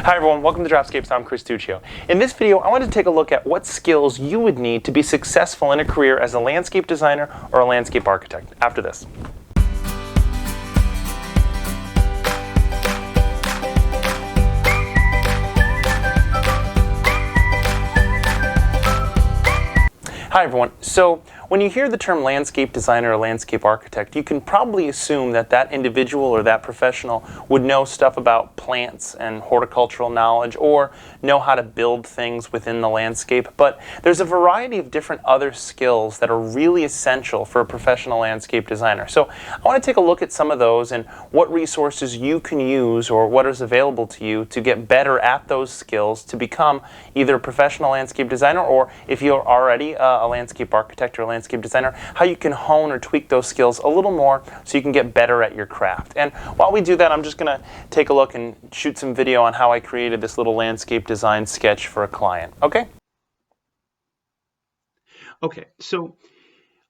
Hi everyone, welcome to Dropscapes. I'm Chris Tuccio. In this video, I wanted to take a look at what skills you would need to be successful in a career as a landscape designer or a landscape architect after this. Hi everyone. So when you hear the term landscape designer or landscape architect, you can probably assume that that individual or that professional would know stuff about plants and horticultural knowledge or know how to build things within the landscape. But there's a variety of different other skills that are really essential for a professional landscape designer. So I want to take a look at some of those and what resources you can use or what is available to you to get better at those skills to become either a professional landscape designer, or if you're already a landscape architect or a landscape designer, how you can hone or tweak those skills a little more so you can get better at your craft. And while we do that, I'm just going to take a look and shoot some video on how I created this little landscape design sketch for a client. Okay? Okay, so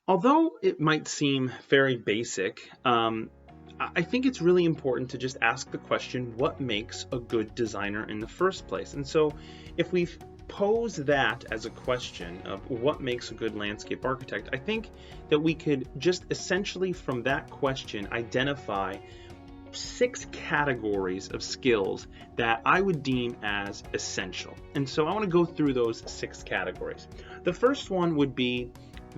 although it might seem very basic, I think it's really important to just ask the question, what makes a good designer in the first place? And so if we pose that as a question of what makes a good landscape architect, I think that we could just essentially from that question identify 6 categories of skills that I would deem as essential. And so I want to go through those 6 categories. The first one would be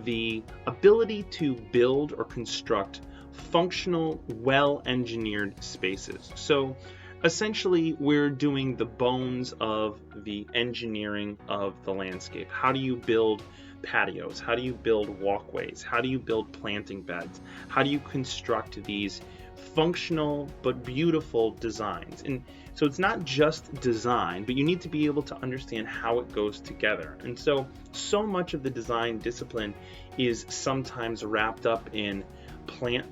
the ability to build or construct functional, well-engineered spaces. So essentially, we're doing the bones of the engineering of the landscape. How do you build patios? How do you build walkways? How do you build planting beds? How do you construct these functional but beautiful designs? And so it's not just design, but you need to be able to understand how it goes together. And so much of the design discipline is sometimes wrapped up in plant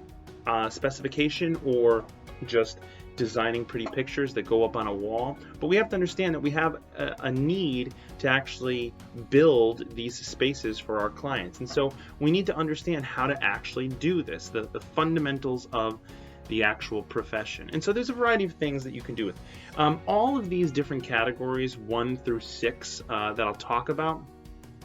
specification or just designing pretty pictures that go up on a wall. But we have to understand that we have a need to actually build these spaces for our clients. And so we need to understand how to actually do this, the fundamentals of the actual profession. And so there's a variety of things that you can do with all of these different categories, 1 through 6, that I'll talk about.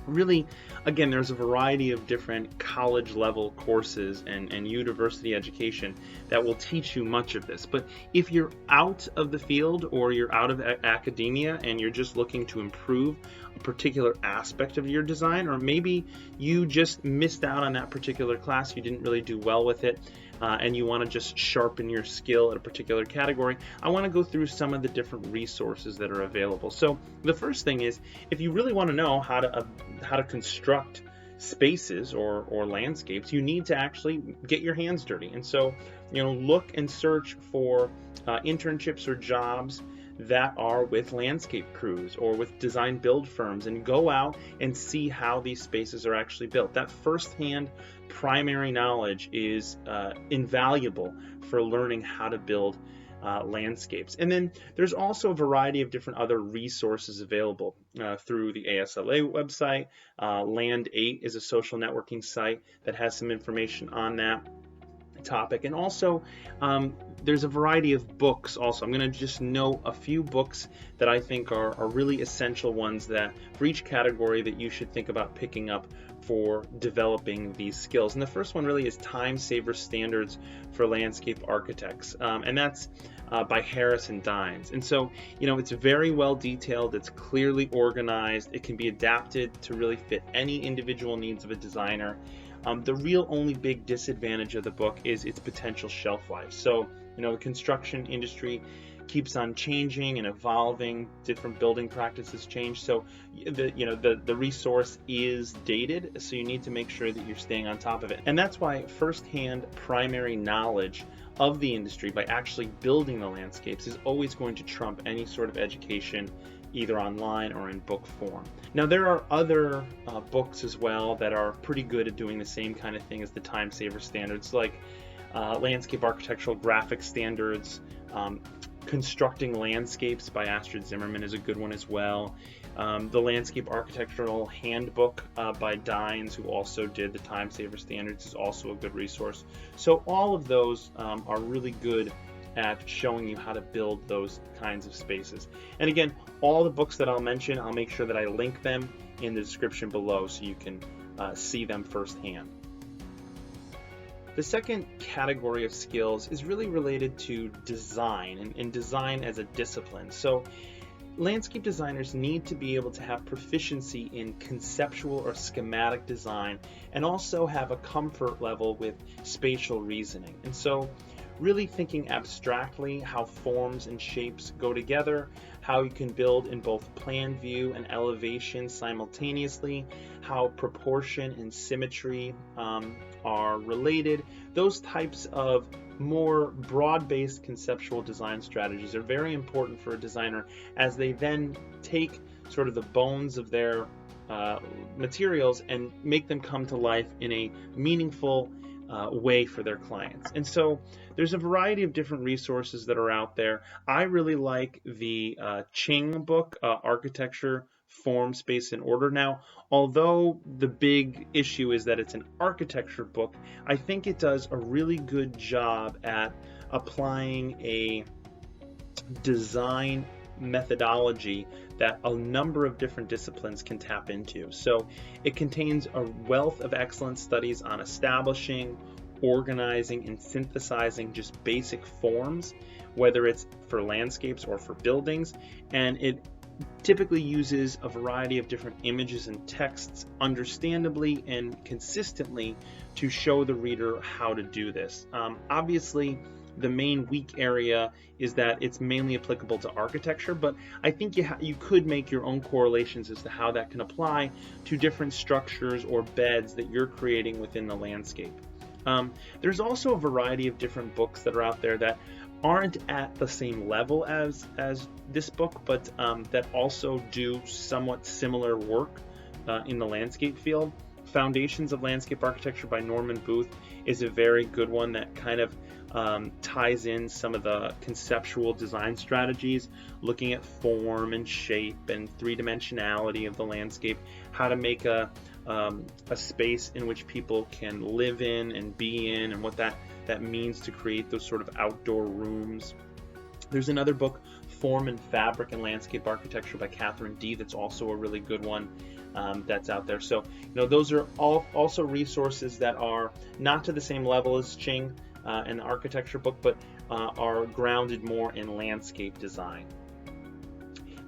Really, again, there's a variety of different college level courses and university education that will teach you much of this. But if you're out of the field or you're out of academia and you're just looking to improve a particular aspect of your design, or maybe you just missed out on that particular class, you didn't really do well with it, and you want to just sharpen your skill at a particular category, I want to go through some of the different resources that are available. So the first thing is, if you really want to know how to construct spaces or landscapes, you need to actually get your hands dirty. And so, look and search for internships or jobs that are with landscape crews or with design build firms, and go out and see how these spaces are actually built. That firsthand primary knowledge is invaluable for learning how to build landscapes. And then there's also a variety of different other resources available through the ASLA website. Land 8 is a social networking site that has some information on that topic. And also there's a variety of books also. I'm going to just note a few books that I think are really essential ones that for each category that you should think about picking up for developing these skills. And the first one really is Time Saver Standards for Landscape Architects, and that's by Harris and Dines. And so, it's very well detailed, it's clearly organized, it can be adapted to really fit any individual needs of a designer. The real only big disadvantage of the book is its potential shelf life. So, the construction industry keeps on changing and evolving, different building practices change. So the resource is dated, so you need to make sure that you're staying on top of it. And that's why firsthand primary knowledge of the industry by actually building the landscapes is always going to trump any sort of education, either online or in book form. Now, there are other books as well that are pretty good at doing the same kind of thing as the Time Saver Standards, like Landscape Architectural Graphic Standards. Constructing Landscapes by Astrid Zimmerman is a good one as well. The Landscape Architectural Handbook by Dines, who also did the Time Saver Standards, is also a good resource. So all of those are really good at showing you how to build those kinds of spaces. And again, all the books that I'll mention, I'll make sure that I link them in the description below so you can see them firsthand. The second category of skills is really related to design and design as a discipline. So landscape designers need to be able to have proficiency in conceptual or schematic design and also have a comfort level with spatial reasoning. And so really thinking abstractly how forms and shapes go together, how you can build in both plan view and elevation simultaneously, how proportion and symmetry are related. Those types of more broad-based conceptual design strategies are very important for a designer as they then take sort of the bones of their materials and make them come to life in a meaningful way for their clients. And so there's a variety of different resources that are out there. I really like the Ching book, Architecture, Form, Space, and Order. Now, although the big issue is that it's an architecture book, I think it does a really good job at applying a design methodology that a number of different disciplines can tap into. So it contains a wealth of excellent studies on establishing, organizing, and synthesizing just basic forms, whether it's for landscapes or for buildings, and it typically uses a variety of different images and texts understandably and consistently to show the reader how to do this. Obviously, the main weak area is that it's mainly applicable to architecture, but I think you could make your own correlations as to how that can apply to different structures or beds that you're creating within the landscape. There's also a variety of different books that are out there that aren't at the same level as this book, but that also do somewhat similar work in the landscape field. Foundations of Landscape Architecture by Norman Booth is a very good one that kind of ties in some of the conceptual design strategies, looking at form and shape and three-dimensionality of the landscape, how to make a space in which people can live in and be in, and what that means to create those sort of outdoor rooms. There's another book, Form and Fabric in Landscape Architecture by Catherine D. that's also a really good one that's out there. So, those are all also resources that are not to the same level as Ching and the architecture book, but are grounded more in landscape design.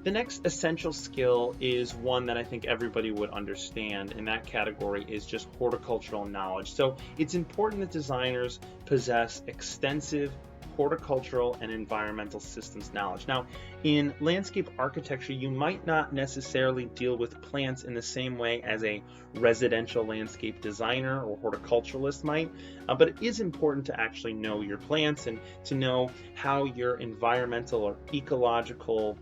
The next essential skill is one that I think everybody would understand, and that category is just horticultural knowledge. So it's important that designers possess extensive horticultural and environmental systems knowledge. Now, in landscape architecture, you might not necessarily deal with plants in the same way as a residential landscape designer or horticulturalist might, but it is important to actually know your plants and to know how your environmental or ecological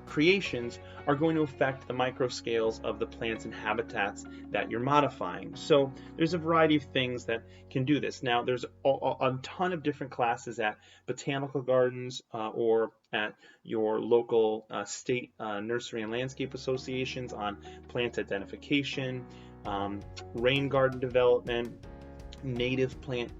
creations are going to affect the microscales of the plants and habitats that you're modifying. So there's a variety of things that can do this. Now, there's a ton of different classes at botanical gardens or at your local state nursery and landscape associations on plant identification, rain garden development, native plant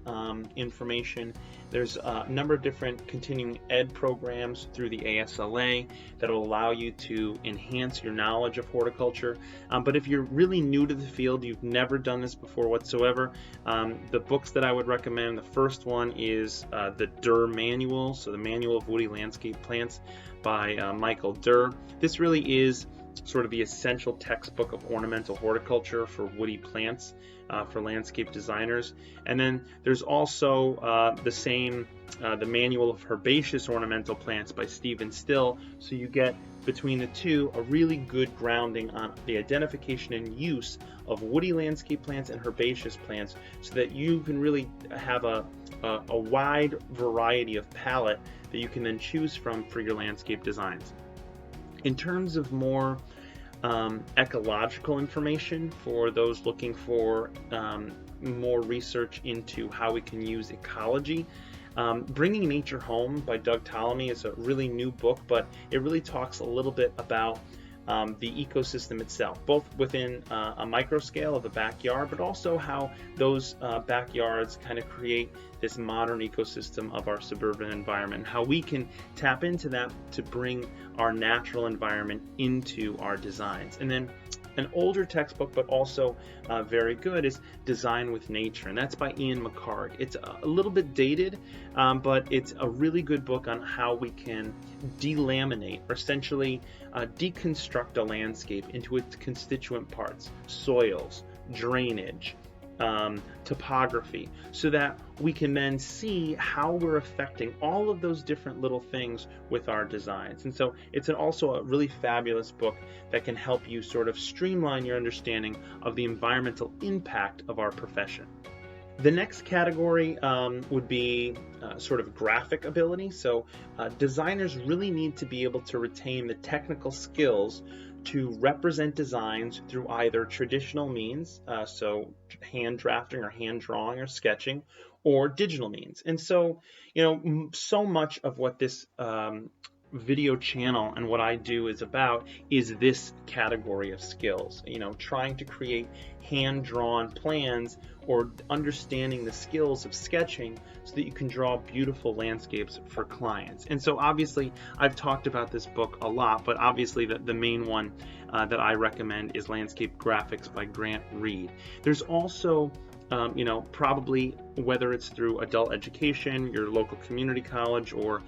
information. There's a number of different continuing ed programs through the ASLA that will allow you to enhance your knowledge of horticulture. But if you're really new to the field, you've never done this before whatsoever, the books that I would recommend, the first one is the Durr Manual, so the Manual of Woody Landscape Plants by Michael Durr. This really is sort of the essential textbook of ornamental horticulture for woody plants for landscape designers. And then there's also the Manual of Herbaceous Ornamental Plants by Stephen Still. So you get, between the two, a really good grounding on the identification and use of woody landscape plants and herbaceous plants, so that you can really have a wide variety of palette that you can then choose from for your landscape designs. In terms of more ecological information for those looking for more research into how we can use ecology, Bringing Nature Home by Doug Ptolemy is a really new book, but it really talks a little bit about the ecosystem itself, both within a micro scale of a backyard, but also how those backyards kind of create this modern ecosystem of our suburban environment, and how we can tap into that to bring our natural environment into our designs. And then an older textbook, but also very good, is Design with Nature, and that's by Ian McHarg. It's a little bit dated, but it's a really good book on how we can delaminate, or essentially deconstruct a landscape into its constituent parts: soils, drainage, topography, so that we can then see how we're affecting all of those different little things with our designs. And so it's also a really fabulous book that can help you sort of streamline your understanding of the environmental impact of our profession. The next category would be sort of graphic ability. So designers really need to be able to retain the technical skills to represent designs through either traditional means, so hand drafting or hand drawing or sketching, or digital means. And so, so much of what this video channel and what I do is about is this category of skills, trying to create hand-drawn plans or understanding the skills of sketching so that you can draw beautiful landscapes for clients. And so obviously I've talked about this book a lot, but obviously the main one that I recommend is Landscape Graphics by Grant Reed. There's also probably, whether it's through adult education, your local community college, or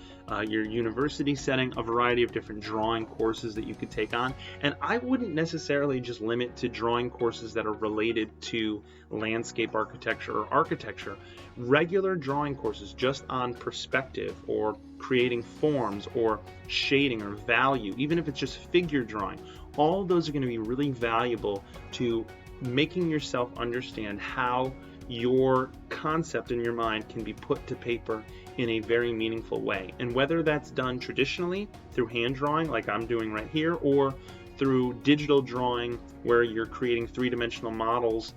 your university setting, a variety of different drawing courses that you could take on. And I wouldn't necessarily just limit to drawing courses that are related to landscape architecture or architecture. Regular drawing courses just on perspective, or creating forms, or shading, or value, even if it's just figure drawing, all of those are going to be really valuable to making yourself understand how your concept in your mind can be put to paper in a very meaningful way. And whether that's done traditionally through hand drawing, like I'm doing right here, or through digital drawing, where you're creating three-dimensional models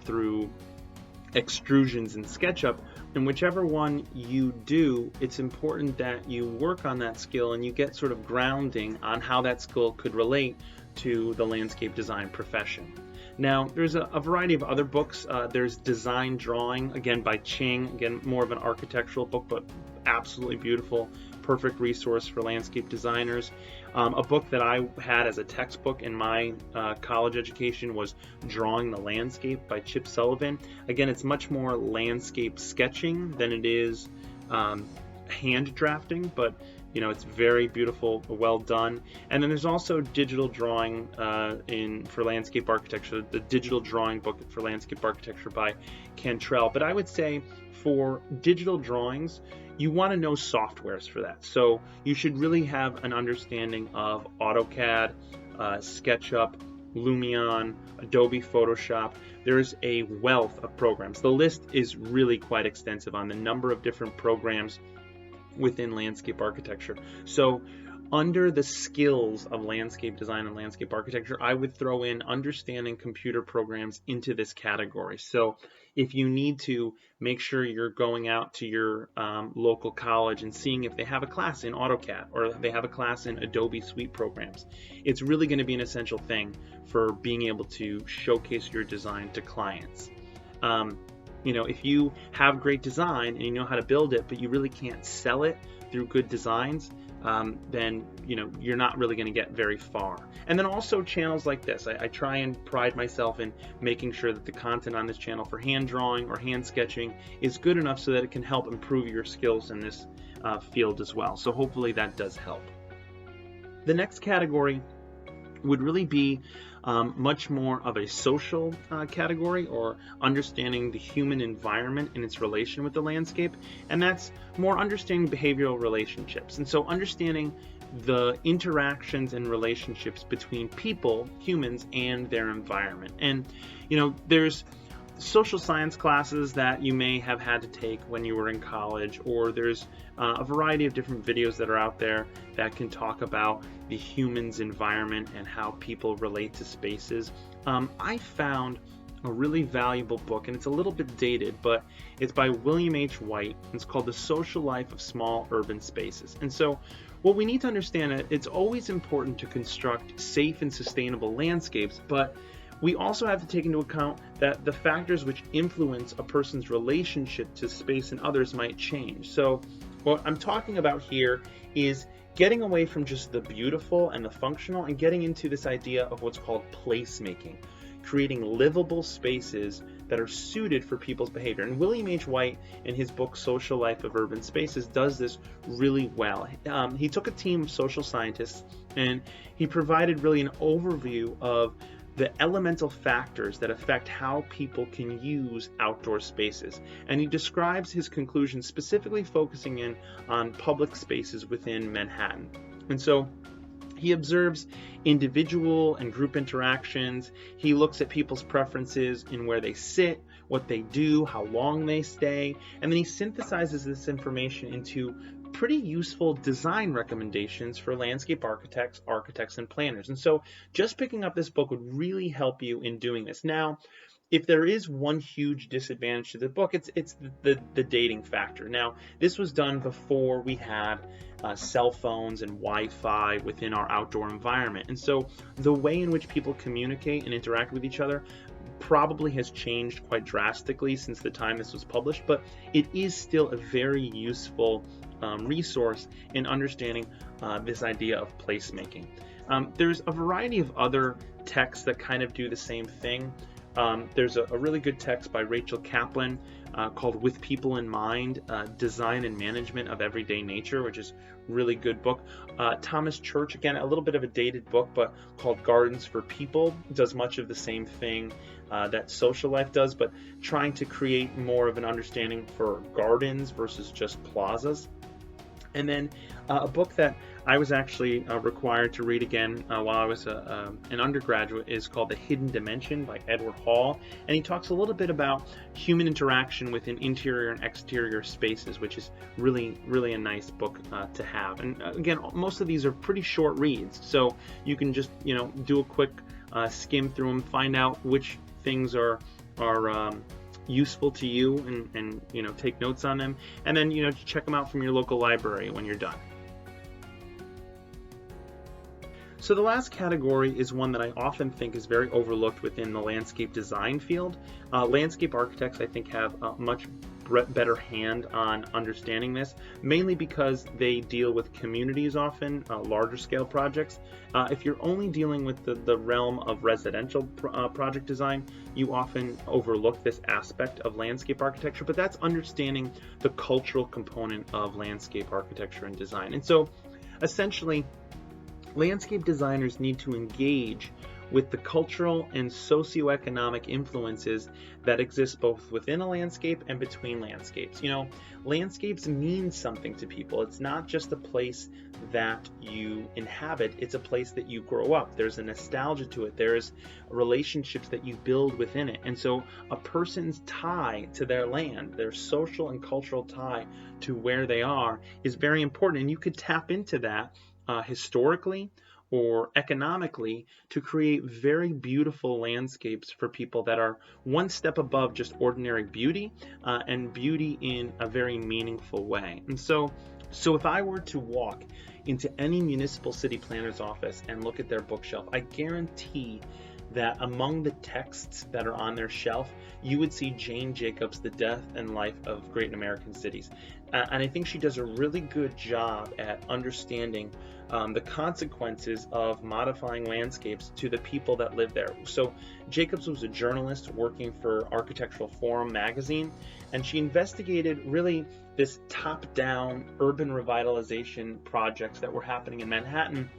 through extrusions and SketchUp, and whichever one you do, it's important that you work on that skill and you get sort of grounding on how that skill could relate to the landscape design profession. Now, there's a variety of other books. There's Design Drawing, again by Ching, again more of an architectural book, but absolutely beautiful, perfect resource for landscape designers. A book that I had as a textbook in my college education was Drawing the Landscape by Chip Sullivan. Again, it's much more landscape sketching than it is hand drafting, but it's very beautiful, well done. And then there's also digital drawing for landscape architecture, the digital drawing book for landscape architecture by Cantrell. But I would say for digital drawings, you want to know softwares for that. So you should really have an understanding of AutoCAD, SketchUp, Lumion, Adobe Photoshop. There's a wealth of programs. The list is really quite extensive on the number of different programs within landscape architecture. So under the skills of landscape design and landscape architecture, I would throw in understanding computer programs into this category. So if you need to make sure you're going out to your local college and seeing if they have a class in AutoCAD or they have a class in Adobe Suite programs, it's really going to be an essential thing for being able to showcase your design to clients. If you have great design and you know how to build it, but you really can't sell it through good designs, then you're not really going to get very far. And then also channels like this. I try and pride myself in making sure that the content on this channel for hand drawing or hand sketching is good enough so that it can help improve your skills in this field as well. So hopefully that does help. The next category would really be much more of a social category, or understanding the human environment and its relation with the landscape, and that's more understanding behavioral relationships. And so understanding the interactions and relationships between people, humans, and their environment. And there's social science classes that you may have had to take when you were in college, or there's a variety of different videos that are out there that can talk about the human's environment and how people relate to spaces. I found a really valuable book, and it's a little bit dated, but it's by William H. White. It's called The Social Life of Small Urban Spaces. And so Well, we need to understand that it's always important to construct safe and sustainable landscapes, but we also have to take into account that the factors which influence a person's relationship to space and others might change. So what I'm talking about here is getting away from just the beautiful and the functional and getting into this idea of what's called placemaking, creating livable spaces that are suited for people's behavior. And William H. White, in his book Social Life of Urban Spaces, does this really well. He took a team of social scientists and he provided really an overview of the elemental factors that affect how people can use outdoor spaces. And he describes his conclusions specifically focusing in on public spaces within Manhattan. And so he observes individual and group interactions. He looks at people's preferences in where they sit, what they do, how long they stay, and then he synthesizes this information into pretty useful design recommendations for landscape architects, and planners. And so just picking up this book would really help you in doing this. Now, if there is one huge disadvantage to the book, it's the dating factor. Now, this was done before we had cell phones and Wi-Fi within our outdoor environment. And so the way in which people communicate and interact with each other probably has changed quite drastically since the time this was published, but it is still a very useful resource in understanding this idea of placemaking. There's a variety of other texts that kind of do the same thing. There's a really good text by Rachel Kaplan called With People in Mind, Design and Management of Everyday Nature, which is a really good book. Thomas Church, again, a little bit of a dated book, but called Gardens for People, does much of the same thing that Social Life does, but trying to create more of an understanding for gardens versus just plazas. And then a book that I was actually required to read again while I was an undergraduate is called The Hidden Dimension by Edward Hall. And he talks a little bit about human interaction within interior and exterior spaces, which is really, really a nice book to have. And again, most of these are pretty short reads, so you can just, do a quick skim through them, find out which things are useful to you and take notes on them, and then check them out from your local library when you're done. So the last category is one that I often think is very overlooked within the landscape design field. Landscape architects, I think, have a much better hand on understanding this, mainly because they deal with communities often, larger scale projects. If you're only dealing with the realm of residential project design, you often overlook this aspect of landscape architecture, but that's understanding the cultural component of landscape architecture and design. And so essentially, landscape designers need to engage with the cultural and socioeconomic influences that exist both within a landscape and between landscapes. Landscapes mean something to people. It's not just a place that you inhabit, it's a place that you grow up. There's a nostalgia to it. There's relationships that you build within it. And so a person's tie to their land, their social and cultural tie to where they are, is very important. And you could tap into that historically or economically to create very beautiful landscapes for people that are one step above just ordinary beauty and beauty in a very meaningful way. And so if I were to walk into any municipal city planner's office and look at their bookshelf, I guarantee that among the texts that are on their shelf, you would see Jane Jacobs' The Death and Life of Great American Cities. And I think she does a really good job at understanding the consequences of modifying landscapes to the people that live there. So Jacobs was a journalist working for Architectural Forum magazine, and she investigated really this top-down urban revitalization projects that were happening in Manhattan,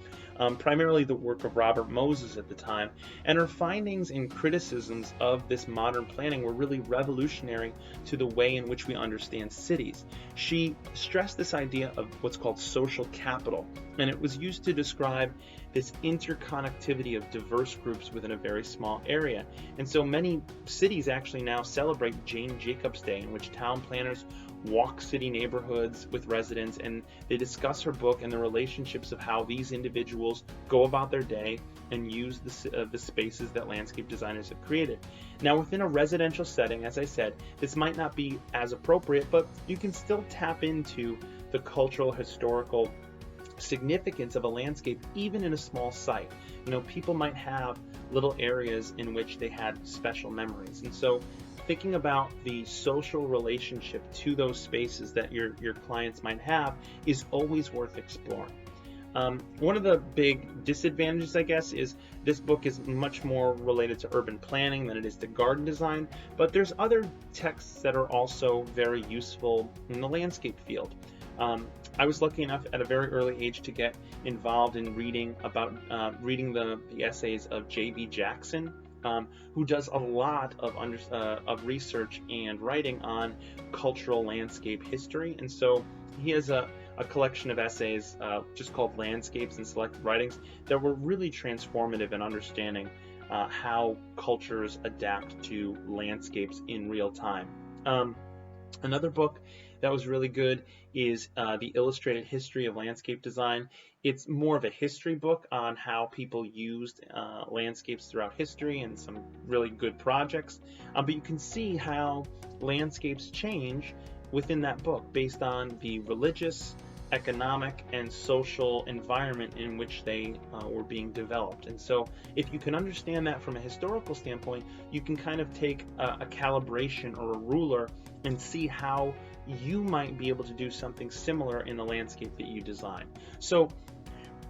primarily the work of Robert Moses at the time, and her findings and criticisms of this modern planning were really revolutionary to the way in which we understand cities. She stressed this idea of what's called social capital, and it was used to describe this interconnectivity of diverse groups within a very small area. And so many cities actually now celebrate Jane Jacobs Day, in which town planners walk city neighborhoods with residents, and they discuss her book and the relationships of how these individuals go about their day and use the spaces that landscape designers have created. Now, within a residential setting, as I said, this might not be as appropriate, but you can still tap into the cultural, historical significance of a landscape even in a small site. People might have little areas in which they had special memories, and so thinking about the social relationship to those spaces that your clients might have is always worth exploring. One of the big disadvantages, I guess, is this book is much more related to urban planning than it is to garden design, but there's other texts that are also very useful in the landscape field. I was lucky enough at a very early age to get involved in reading the essays of J.B. Jackson, who does a lot of research and writing on cultural landscape history. And so he has a collection of essays just called Landscapes and Selected Writings that were really transformative in understanding how cultures adapt to landscapes in real time. Another book that was really good is The Illustrated History of Landscape Design. It's more of a history book on how people used landscapes throughout history and some really good projects. But you can see how landscapes change within that book based on the religious, economic, and social environment in which they were being developed. And so if you can understand that from a historical standpoint, you can kind of take a calibration or a ruler and see how you might be able to do something similar in the landscape that you design. So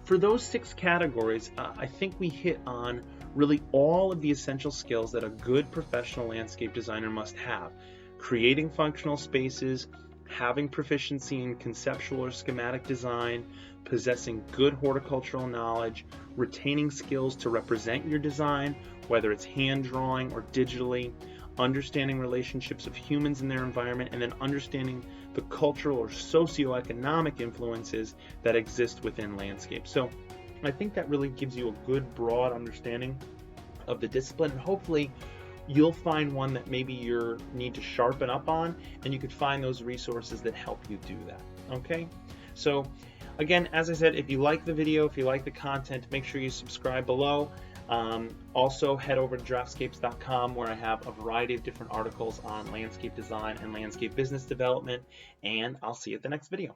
for those 6 categories, I think we hit on really all of the essential skills that a good professional landscape designer must have. Creating functional spaces, having proficiency in conceptual or schematic design, possessing good horticultural knowledge, retaining skills to represent your design, whether it's hand drawing or digitally, understanding relationships of humans in their environment, and then understanding the cultural or socioeconomic influences that exist within landscape. So I think that really gives you a good broad understanding of the discipline, and hopefully you'll find one that maybe you need to sharpen up on, and you could find those resources that help you do that. Okay, so again, as I said, if you like the video, if you like the content, make sure you subscribe below. Also head over to draftscapes.com, where I have a variety of different articles on landscape design and landscape business development, and I'll see you at the next video.